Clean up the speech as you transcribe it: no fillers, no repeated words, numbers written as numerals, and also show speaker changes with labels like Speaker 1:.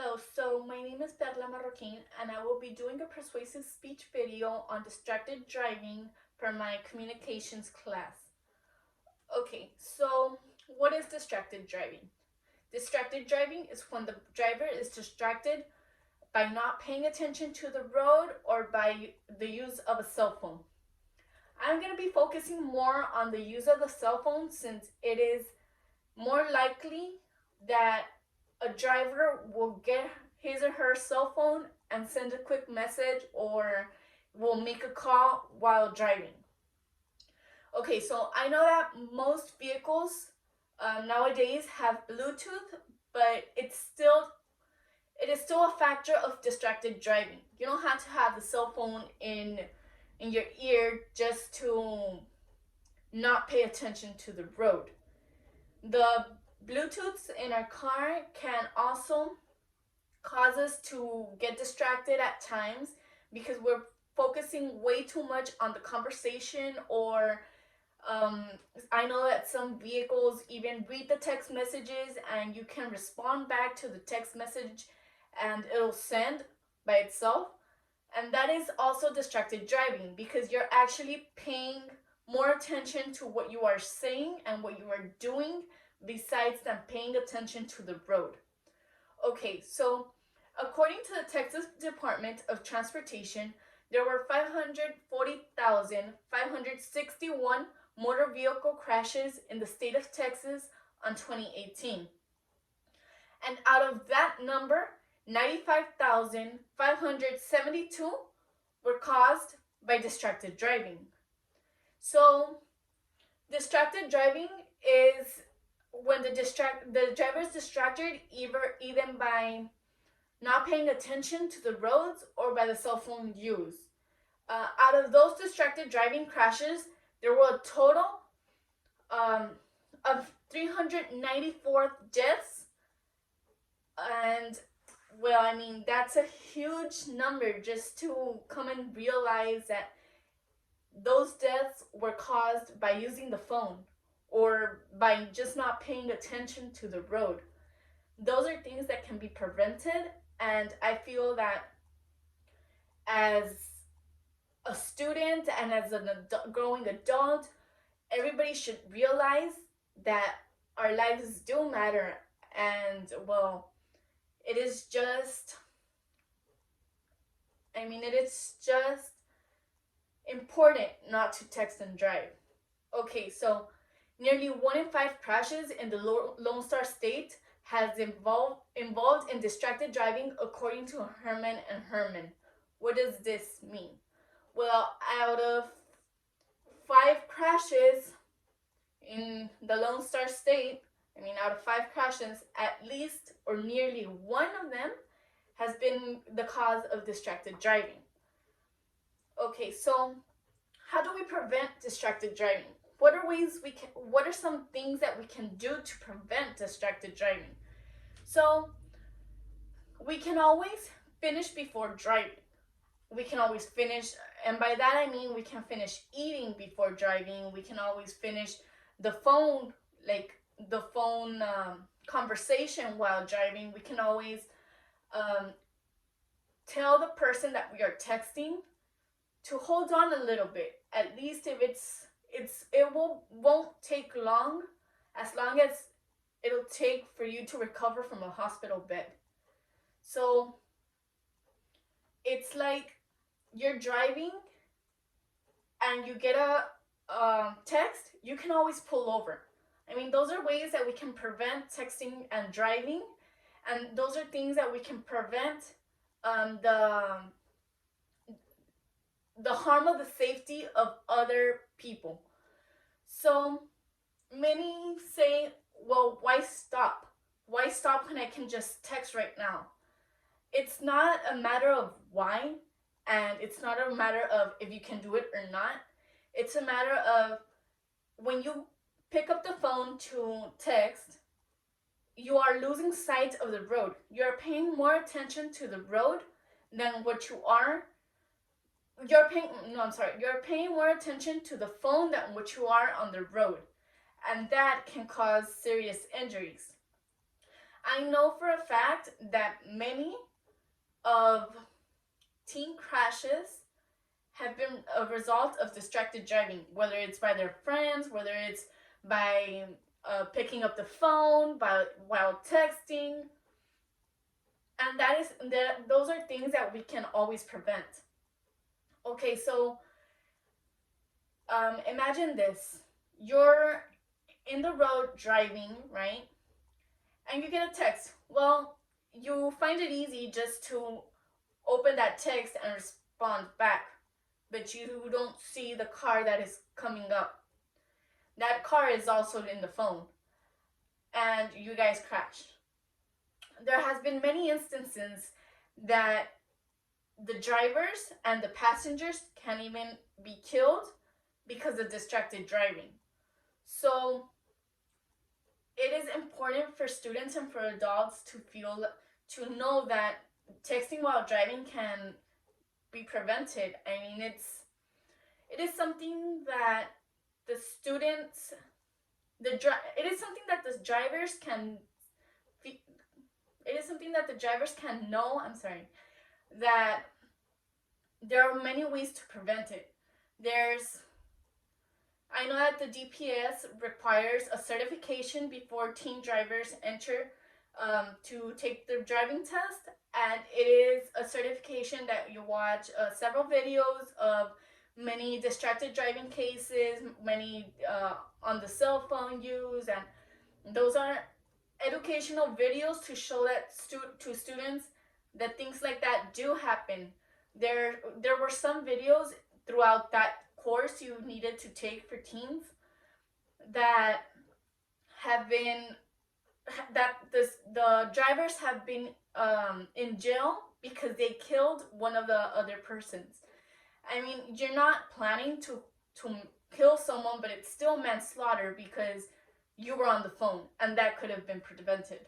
Speaker 1: Hello, so my name is Perla Marroquin and I will be doing a persuasive speech video on distracted driving for my communications class. Okay, so what is distracted driving? Distracted driving is when the driver is distracted by not paying attention to the road or by the use of a cell phone. I'm going to be focusing more on the use of the cell phone since it is more likely that a driver will get his or her cell phone and send a quick message or will make a call while driving. Okay, so I know that most vehicles nowadays have Bluetooth, but it is still a factor of distracted driving. You don't have to have the cell phone in your ear just to not pay attention to the road. The Bluetooths in our car can also cause us to get distracted at times because we're focusing way too much on the conversation, or I know that some vehicles even read the text messages and you can respond back to the text message and it'll send by itself. And that is also distracted driving because you're actually paying more attention to what you are saying and what you are doing besides than paying attention to the road. Okay, so according to the Texas Department of Transportation, there were 540,561 motor vehicle crashes in the state of Texas on 2018. And out of that number, 95,572 were caused by distracted driving. So, distracted driving is when the driver is distracted either by not paying attention to the roads or by the cell phone use. Out of those distracted driving crashes, there were a total of 394 deaths. And well, I mean, that's a huge number just to come and realize that those deaths were caused by using the phone or by just not paying attention to the road. Those are things that can be prevented, and I feel that as a student and as a growing adult, everybody should realize that our lives do matter, and well, it is just important not to text and drive. Okay, so nearly 1 in 5 crashes in the Lone Star State has involved in distracted driving, according to Herman and Herman. What does this mean? Well, out of 5 crashes in the Lone Star State, out of 5 crashes, at least or nearly one of them has been the cause of distracted driving. Okay, so how do we prevent distracted driving? What are some things that we can do to prevent distracted driving? So, we can always finish before driving. We can always finish, and by that I mean we can finish eating before driving. We can always finish the phone conversation while driving. We can always tell the person that we are texting to hold on a little bit. At least if it won't take long as it'll take for you to recover from a hospital bed. So it's like you're driving and you get a text, you can always pull over. Those are ways that we can prevent texting and driving, and those are things that we can prevent the harm of the safety of other people. So many say, well, why stop? Why stop when I can just text right now? It's not a matter of why, and it's not a matter of if you can do it or not. It's a matter of when you pick up the phone to text, you are losing sight of the road. You're paying more attention to the road than what you are. You're paying more attention to the phone than what you are on the road. And that can cause serious injuries. I know for a fact that many of teen crashes have been a result of distracted driving, whether it's by their friends, whether it's by picking up the phone, while texting, and those are things that we can always prevent. Okay, so imagine this: you're in the road driving, right? And you get a text. Well, you find it easy just to open that text and respond back, but you don't see the car that is coming up. That car is also in the phone, and you guys crash. There has been many instances that the drivers and the passengers can even be killed because of distracted driving. So it is important for students and for adults to know that texting while driving can be prevented. I mean, it is something that the students it is something that the drivers can it is something that the drivers can know. I'm sorry, that there are many ways to prevent it. I know that the DPS requires a certification before teen drivers enter to take the driving test, and it is a certification that you watch several videos of many distracted driving cases, many on the cell phone use, and those are educational videos to show that to students that things like that do happen. There were some videos throughout that course you needed to take for teens that have been the drivers have been in jail because they killed one of the other persons. I mean, you're not planning to kill someone, but it's still manslaughter because you were on the phone, and that could have been prevented.